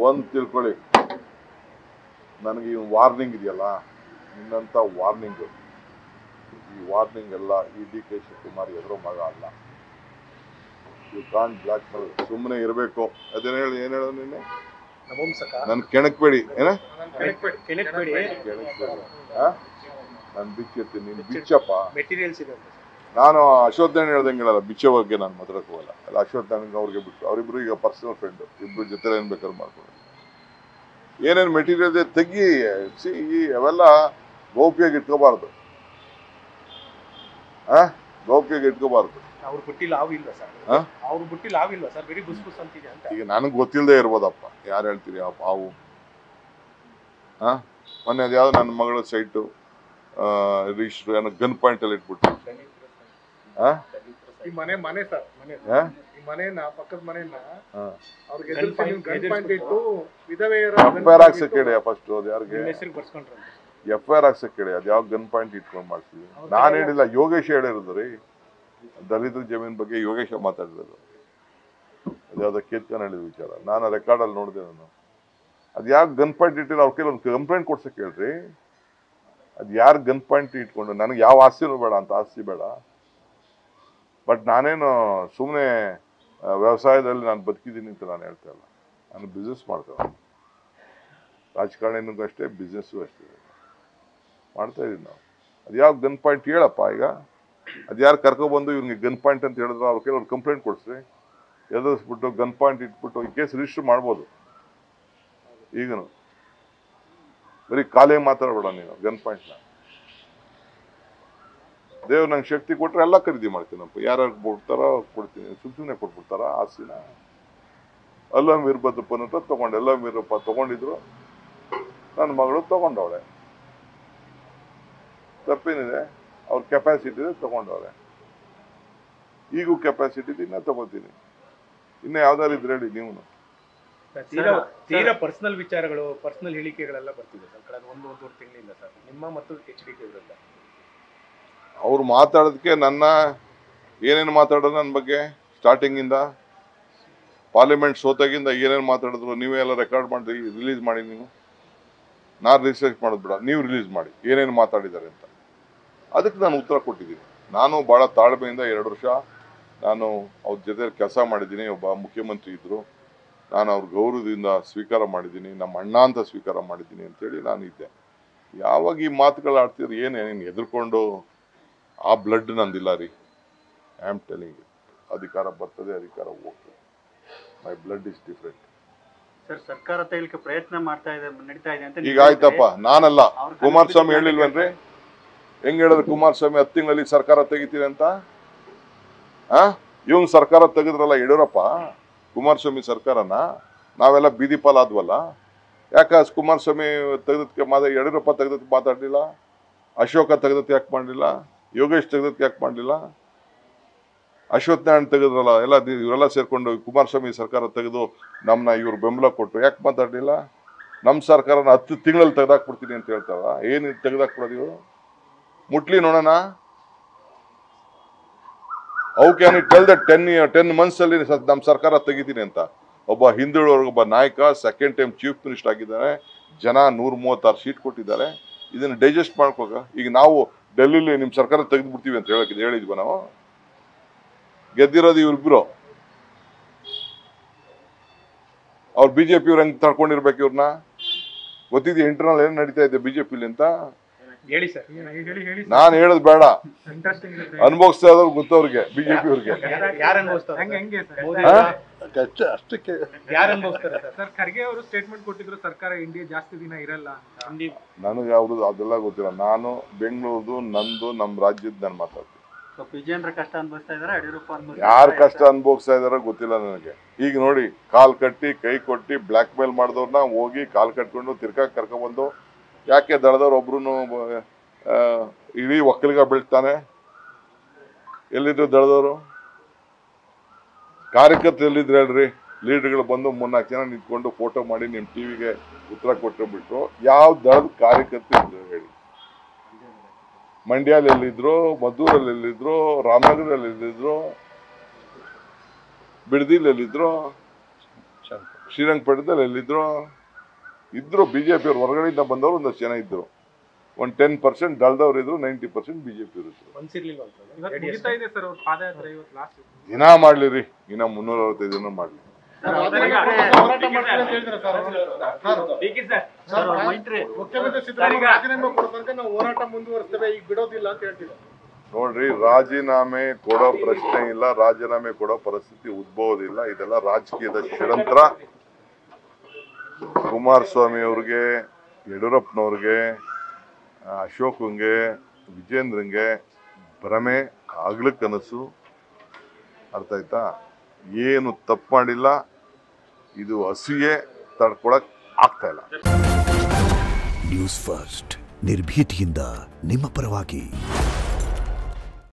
ಒಂದು ತಿಳ್ಕೊಳ್ಳಿ, ನನಗೆ ಈ ವಾರ್ನಿಂಗ್ ಇದೆಯಲ್ಲ, ನಿನ್ನಂಥ ವಾರ್ನಿಂಗು, ಈ ವಾರ್ನಿಂಗ್ ಎಲ್ಲ ಈ ಡಿ ಕೆ ಶಿವಕುಮಾರ್ ಎದುರು ಮಗ ಅಲ್ಲ. You can't black mail. ಸುಮ್ಮನೆ ಇರಬೇಕು. ಅದೇನು ಹೇಳಿ, ಏನು ಹೇಳೋ ನಿನ್ನೆ, ನನ್ ಕೆಣಕ್ಬೇಡಿ, ಏನ ಕೆಣಕ್ಬೇಡಿ, ನಾನು ಬಿಚ್ಚಿರ್ತೀನಿ, ನೀನು ಬಿಚ್ಚಪ್ಪ. ಮೆಟೀರಿಯಲ್ಸ್ ಇದೆ. ನಾನು ಅಶ್ವತ್ಥಾಣ್ ಹೇಳ್ದಂಗೆ ಹೇಳಲ್ಲ, ಬಿಚ್ಚೋ ಬಗ್ಗೆ ನಾನು ಮಾತಾಡಕ್ಕೆ ಹೋಗಲ್ಲ. ಅಲ್ಲ, ಅಶ್ವತ್ಥಾಣ್ಗೆ ಅವ್ರಿಗೆ ಬಿಟ್ಟು, ಅವರಿಬ್ರು ಈಗ ಪರ್ಸನಲ್ ಫ್ರೆಂಡ್, ಇಬ್ರು ಜೊತೆ ಏನ್ ಬೇಕಾದ್ರು ಮಾಡ್ಕೊಂಡು ಏನೇನು ಮೆಟೀರಿಯಲ್ ಇದೆ ತೆಗಿ. ಸಿ, ಅವೆಲ್ಲ ಗೌಪ್ಯಾಗಿ ಇಟ್ಕೋಬಾರ್ದು, ಗೌಪ್ಯಾಗಿ ಇಟ್ಕೋಬಾರ್ದು. ಅವ್ರ ಬುಟ್ಟಿಲಿ ಹಾವಿಲ್ವಾ ಸರ್? ಅವ್ರ ಬುಟ್ಟಿಲಿ ಹಾವಿಲ್ವಾ ಸರ್? ಬರೀ ಬುಸ್ ಬುಸ್ ಅಂತಿದೆ ಅಂತ. ಈಗ ನನಗೆ ಗೊತ್ತಿಲ್ಲದೆ ಇರ್ಬೋದಪ್ಪ, ಯಾರು ಹೇಳ್ತೀರಿ ಆ ಹಾವು? ಮೊನ್ನೆ ಅದು ಯಾವ್ದು ನನ್ನ ಮಗಳ ಸೈಟು ರಿಜಿಸ್ಟ್ರು ಏನೋ ಗನ್ ಪಾಯಿಂಟ್ ಅಲ್ಲಿ ಇಟ್ಬಿಟ್ಟು, ಈ ಮನೆ ಸರ್, ಈ ಮನೆನ ಪಕ್ಕದ ಮನೆನ ಅವ್ರಿಗೆ ಇಟ್ಟು ವಿಧವೆಯರ FIR ಹಾಕ್ಸಕ್ ಹೇಳಿ ಫಸ್ಟ್. ಅದು ಯಾರಿಗೆ FIR ಹಾಕ್ಸಕ್ ಹೇಳಿ, ಅದು ಯಾವ ಗನ್ ಪಾಯಿಂಟ್ ಇಟ್ಕೊಂಡು ಮಾಡ್ತೀವಿ. ನಾನು ಹೇಳಿಲ್ಲ, ಯೋಗೇಶ್ ಹೇಳಿರೋದು ರೀ. ದಲಿತರ ಜಮೀನ್ ಬಗ್ಗೆ ಯೋಗೇಶ ಮಾತಾಡಿರೋದು. ಅದ್ಯಾವ್ದು ಕೇತ್ಕನ್ ಹೇಳಿದ ವಿಚಾರ, ನಾನು ರೆಕಾರ್ಡಲ್ಲಿ ನೋಡಿದೆ. ನಾನು ಅದು ಯಾಕೆ ಗನ್ ಪಾಯಿಂಟ್ ಇಟ್ಟಿಲ್ಲ, ಅವ್ರ ಕೆಲವೊಂದು ಕಂಪ್ಲೇಂಟ್ ಕೊಡ್ಸಕ್ ಹೇಳ್ರಿ. ಅದು ಯಾರು ಗನ್ ಪಾಯಿಂಟ್ ಇಟ್ಕೊಂಡು, ನನಗೆ ಯಾವ ಆಸ್ತಿನೂ ಬೇಡ, ಅಂತ ಆಸ್ತಿ ಬೇಡ. ಬಟ್ ನಾನೇನು ಸುಮ್ಮನೆ ವ್ಯವಸಾಯದಲ್ಲಿ ನಾನು ಬದುಕಿದ್ದೀನಿ ಅಂತ ನಾನು ಹೇಳ್ತಾ ಇಲ್ಲ. ನಾನು ಬಿಸ್ನೆಸ್ ಮಾಡ್ತೇನೆ, ರಾಜಕಾರಣಿನೂ ಅಷ್ಟೇ, ಬಿಸ್ನೆಸ್ಸು ಅಷ್ಟೇ ಮಾಡ್ತಾ ಇದ್ದೀವಿ ನಾವು. ಅದು ಯಾವ ಗನ್ ಪಾಯಿಂಟ್ ಹೇಳಪ್ಪ. ಈಗ ಅದು ಯಾರು ಕರ್ಕೊಬಂದು ಇವ್ನಿಗೆ ಗನ್ ಪಾಯಿಂಟ್ ಅಂತ ಹೇಳಿದ್ರೆ ಅವ್ರ ಕೆಲವ್ರು ಕಂಪ್ಲೇಂಟ್ ಕೊಡಿಸ್ರಿ, ಎದುರಿಸ್ಬಿಟ್ಟು ಗನ್ ಪಾಯಿಂಟ್ ಇಟ್ಬಿಟ್ಟು ಈ ಕೇಸ್ ರಿಜಿಸ್ಟರ್ ಮಾಡ್ಬೋದು. ಈಗನು ಬರೀ ಕಾಲೇ ಮಾತಾಡಬೇಡ ನೀನು, ಗನ್ ಪಾಯಿಂಟ್ನ. ದೇವ್ರು ನಂಗೆ ಶಕ್ತಿ ಕೊಟ್ಟರೆ ಎಲ್ಲ ಖರೀದಿ ಮಾಡ್ತೀನಪ್ಪ. ಯಾರ್ಯಾರು ಕೊಡ್ತಾರೋ ಕೊಡ್ತೀನಿ, ಸುಮ್ಮನೆ ಕೊಟ್ಬಿಡ್ತಾರ ಆಸ್ತಿನ. ಅಲ್ಲಂ ವೀರಭದ್ರಪ್ಪನ ಹತ್ರ ತಗೊಂಡೆ, ಅಲ್ಲಂ ವೀರಪ್ಪ ತಗೊಂಡಿದ್ರು, ನನ್ನ ಮಗಳು ತಗೊಂಡವಳೆ. ತಪ್ಪೇನಿದೆ? ಅವ್ರ ಕೆಪಾಸಿಟಿ ಇದೆ, ತಗೊಂಡವ್ರೆ. ಈಗೂ ಕೆಪಾಸಿಟಿ ಇದೆ, ಇನ್ನೂ ತಗೋತೀನಿ. ಇನ್ನು ಯಾವ್ದಾರು ಇದ್ರೆ ಹೇಳಿ ನೀವು. ತೀರಾ ಪರ್ಸನಲ್ ವಿಚಾರಗಳು, ಪರ್ಸನಲ್ ಹೇಳಿಕೆಗಳೆಲ್ಲ ಬರ್ತಿದೆ ಸರ್ ಕಳೆದ ಒಂದೂವರೆ ತಿಂಗಳಿಂದ ಸರ್, ನಿಮ್ಮ ಮತ್ತು HDK ವಿರುದ್ಧ. ಅವ್ರು ಮಾತಾಡೋದಕ್ಕೆ ನನ್ನ ಏನೇನು ಮಾತಾಡೋದು ನನ್ನ ಬಗ್ಗೆ, ಸ್ಟಾರ್ಟಿಂಗಿಂದ ಪಾರ್ಲಿಮೆಂಟ್ ಸೋತಾಗಿಂದ ಏನೇನು ಮಾತಾಡಿದ್ರು ನೀವೇ ಎಲ್ಲ ರೆಕಾರ್ಡ್ ಮಾಡಿ ರಿಲೀಸ್ ಮಾಡಿ. ನೀವು, ನಾನು ರಿಸರ್ಚ್ ಮಾಡೋದು ಬೇಡ, ನೀವು ರಿಲೀಸ್ ಮಾಡಿ ಏನೇನು ಮಾತಾಡಿದ್ದಾರೆ ಅಂತ. ಅದಕ್ಕೆ ನಾನು ಉತ್ತರ ಕೊಟ್ಟಿದ್ದೀನಿ. ನಾನು ಭಾಳ ತಾಳ್ಮೆಯಿಂದ 2 ವರ್ಷ ನಾನು ಅವ್ರ ಜೊತೆ ಕೆಲಸ ಮಾಡಿದ್ದೀನಿ. ಒಬ್ಬ ಮುಖ್ಯಮಂತ್ರಿ ಇದ್ದರು, ನಾನು ಅವ್ರ ಗೌರವದಿಂದ ಸ್ವೀಕಾರ ಮಾಡಿದ್ದೀನಿ, ನಮ್ಮ ಅಣ್ಣ ಅಂತ ಸ್ವೀಕಾರ ಮಾಡಿದ್ದೀನಿ ಅಂತೇಳಿ ನಾನು ಇದ್ದೆ. ಯಾವಾಗ ಈ ಮಾತುಗಳು ಆಡ್ತಿದ್ರು, ಏನೇನು ಹೆದರ್ಕೊಂಡು ಆ ಬ್ಲಡ್ ನಂದಿಲ್ಲ ರೀ. ಐ ಆಮ್ ಟೆಲಿಂಗ್ ಯು, ಅಧಿಕಾರ ಬರ್ತದೆ, ಅಧಿಕಾರ ಹೋಗ್ತದೆ. ಮೈ ಬ್ಲಡ್ ಇಸ್ ಡಿಫ್ರೆಂಟ್. ಸರ್, ಸರ್ಕಾರ ತೆಗಿಲಿಕ್ಕೆ ಪ್ರಯತ್ನ ನಡೀತಾ ಇದೆ ಅಂತ ಈಗ ಆಯ್ತಪ್ಪ, ನಾನಲ್ಲ, ಕುಮಾರಸ್ವಾಮಿ ಹೇಳಿಲ್ವೇನ್ರಿ? ಹೆಂಗ್ ಹೇಳಿದ್ರು ಕುಮಾರಸ್ವಾಮಿ 10 ತಿಂಗಳಲ್ಲಿ ಸರ್ಕಾರ ತೆಗಿತೀರಿ ಅಂತ? ಇವ್ನ ಸರ್ಕಾರ ತೆಗೆದ್ರಲ್ಲ ಯಡಿಯೂರಪ್ಪ, ಕುಮಾರಸ್ವಾಮಿ ಸರ್ಕಾರನ ನಾವೆಲ್ಲ ಬೀದಿ ಪಾಲಾದ್ವಲ್ಲ. ಯಾಕೆ ಕುಮಾರಸ್ವಾಮಿ ತೆಗೆದಕ್ಕೆ ಯಡಿಯೂರಪ್ಪ ತೆಗೆದಕ್ಕೆ ಮಾತಾಡಲಿಲ್ಲ? ಅಶೋಕ ತೆಗೆದಕ್ಕೆ ಯಾಕೆ ಮಾಡಲಿಲ್ಲ? ಯೋಗೇಶ್ ತೆಗೆದಕ್ಕೆ ಯಾಕೆ ಮಾಡಲಿಲ್ಲ? ಅಶ್ವತ್ಥನಾರಾಯಣ ತೆಗೆದ್ರಲ್ಲ, ಎಲ್ಲ ಇವರೆಲ್ಲ ಸೇರ್ಕೊಂಡು ಕುಮಾರಸ್ವಾಮಿ ಸರ್ಕಾರ ತೆಗೆದು ನಮ್ಮನ್ನ ಇವ್ರು ಬೆಂಬಲ ಕೊಟ್ಟು ಯಾಕೆ ಮಾತಾಡಲಿಲ್ಲ? ನಮ್ಮ ಸರ್ಕಾರನ 10 ತಿಂಗಳಲ್ಲಿ ತೆಗೆದಾಕ್ಬಿಡ್ತೀನಿ ಅಂತ ಹೇಳ್ತಾರ. ಏನು ತೆಗೆದಾಕ್ಬಿಡೋದು ಇವರು? ಮುಟ್ಲಿ ನೋಡೋಣ. How can you tell that 10 months ಅಲ್ಲಿ ನಮ್ಮ ಸರ್ಕಾರ ತೆಗಿತೀನಿ ಅಂತ? ಒಬ್ಬ ಹಿಂದುಳಿದವರಿಗೊಬ್ಬ ನಾಯಕ, ಸೆಕೆಂಡ್ ಟೈಮ್ ಚೀಫ್ ಮಿನಿಸ್ಟರ್ ಆಗಿದ್ದಾರೆ, ಜನ 136 ಸೀಟ್ ಕೊಟ್ಟಿದ್ದಾರೆ. ಇದನ್ನು ಡೈಜೆಸ್ಟ್ ಮಾಡ್ಕೋಗ. ಈಗ ನಾವು ಡೆಲ್ಲಿಲಿ ನಿಮ್ಮ ಸರ್ಕಾರ ತೆಗೆದು ಬಿಡ್ತೀವಿ ಅಂತ ಹೇಳಿದ್ವಿ ನಾವು. ಗೆದ್ದಿರೋದು ಇವ್ರಿಬ್ರು. ಅವ್ರು BJP ಇವ್ರು ಹೆಂಗ್ ತಡ್ಕೊಂಡಿರ್ಬೇಕು ಇವ್ರನ್ನ? ಗೊತ್ತಿದೆ ಇಂಟರ್ನಲ್ ಏನ್ ನಡೀತಾ ಇದೆ BJP ಅಂತ? ಹೇಳಿ ಸರ್. ನಾನು ಹೇಳೋದು ಬೇಡ, ಅನುಭವಿಸ್ತಾ ಇರೋರು ಗೊತ್ತವ್ರಿಗೆ, BJP ಅವ್ರಿಗೆ. ಅಷ್ಟಕ್ಕೆ ಸರ್, ಖರ್ಗೆ ಅವರು ಸ್ಟೇಟ್ಮೆಂಟ್ ಕೊಟ್ಟಿದ್ರು, ಸರ್ಕಾರ ಇಂಡಿಯಾ ಜಾಸ್ತಿ ದಿನ ಇರಲ್ಲ. ನನಗೆ ಅವ್ರದ್ದು ಅದೆಲ್ಲ ಗೊತ್ತಿಲ್ಲ. ನಾನು ಬೆಂಗಳೂರು ನಂದು, ನಮ್ಮ ರಾಜ್ಯದ ನಾನು ಮಾತಾಡ್ತೀನಿ. ವಿಜೇಂದ್ರ ಕಷ್ಟ ಅನುಭವಿಸ್ತಾ ಇದಾರೆ, ಯಡಿಯೂರಪ್ಪ ಯಾರು ಕಷ್ಟ ಅನುಭವಿಸ್ತಾ ಇದಾರೋ ಗೊತ್ತಿಲ್ಲ ನನಗೆ. ಈಗ ನೋಡಿ, ಕಾಲ್ ಕಟ್ಟಿ ಕೈ ಕೊಟ್ಟಿ ಬ್ಲ್ಯಾಕ್ ಮೇಲ್ ಮಾಡಿದವ್ರನ್ನ ಹೋಗಿ ಕಾಲ್ ಕಟ್ಕೊಂಡು ತಿರ್ಗಾಕ್ ಕರ್ಕೊಂಡ್ಬಂದು, ಯಾಕೆ ದಳದವ್ರು ಒಬ್ರು ಇಡೀ ಒಕ್ಕಲಿಗ ಬೀಳ್ತಾನೆ? ಎಲ್ಲಿದ್ರು ದಳದವರು? ಕಾರ್ಯಕರ್ತರು ಎಲ್ಲಿದ್ರು ಹೇಳ್ರಿ? ಲೀಡರ್ಗಳು ಬಂದು 3-4 ಜನ ನಿಂತ್ಕೊಂಡು ಫೋಟೋ ಮಾಡಿ ನಿಮ್ಮ ಟಿವಿಗೆ ಉತ್ತರ ಕೊಟ್ಟುಬಿಟ್ರು. ಯಾವ ದಳದ ಕಾರ್ಯಕರ್ತರು ಇದ್ರು ಹೇಳಿ? ಮಂಡ್ಯಲ್ಲಿ ಎಲ್ಲಿದ್ರು, ಮದ್ದೂರಲ್ಲಿ ಎಲ್ಲಿದ್ರು, ರಾಮನಗರಲ್ಲಿ ಎಲ್ಲಿದ್ರು, ಬಿಡದಿಲಿ ಎಲ್ಲಿದ್ರು, ಶ್ರೀರಂಗಪಟ್ಟಣದಲ್ಲಿ ಇದ್ರು BJP ಅವ್ರು ಹೊರಗಡೆಯಿಂದ ಬಂದವರು ಒಂದಷ್ಟು ಜನ ಇದ್ರು. ಒಂದು 10% ದಳದವ್ರು ಇದ್ರು, 90% BJP ಇದ್ರು. ಅನ್ಸಿರ್ಲಿಲ್ವಾ ಇವತ್ತು ಮುಗಿತಾ ಇದೆ ಸರ್ ಅವ್ರ ಪಾದಯಾತ್ರೆ ಇವತ್ತು ಲಾಸ್ಟ್. ದಿನ ಮಾಡ್ಲಿರಿ, ಇನ್ನ 365 ದಿನ ಮಾಡ್ಲಿ. ಮುಖ್ಯಮಂತ್ರಿ ಸಿದ್ದರಾಮಯ್ಯ ರಾಜೀನಾಮೆ ಕೊಡೋ ತನಕ ನಾವು ಹೋರಾಟ ಮುಂದುವರಿಸ್ತೇವೆ, ಈಗ ಬಿಡೋದಿಲ್ಲ ಅಂತ ಹೇಳ್ತಿದ್ದಾರೆ. ನೋಡ್ರಿ, ರಾಜೀನಾಮೆ ಕೊಡೋ ಪ್ರಶ್ನೆ ಇಲ್ಲ, ರಾಜೀನಾಮೆ ಕೊಡೋ ಪರಿಸ್ಥಿತಿ ಉದ್ಭವದಿಲ್ಲ. ಇದೆಲ್ಲ ರಾಜಕೀಯದ ಷಡ್ಯಂತ್ರ. ಕುಮಾರಸ್ವಾಮಿ ಅವ್ರಿಗೆ, ಯಡಿಯೂರಪ್ಪನವ್ರಿಗೆ, ಅಶೋಕಂಗೆ, ವಿಜೇಂದ್ರಂಗೆ ಭ್ರಮೆ ಆಗ್ಲಿಕ್ಕೆ ಕನಸು. ಅರ್ಥ ಆಯ್ತಾ? ಏನು ತಪ್ಪು ಮಾಡಿಲ್ಲ. ಇದು ಅಸೂಯೆ ತಡ್ಕೊಳಕ್ ಆಗ್ತಾ ಇಲ್ಲ. ನ್ಯೂಸ್ ಫಸ್ಟ್ ನಿರ್ಭೀತಿಯಿಂದ ನಿಮ್ಮ ಪರವಾಗಿ.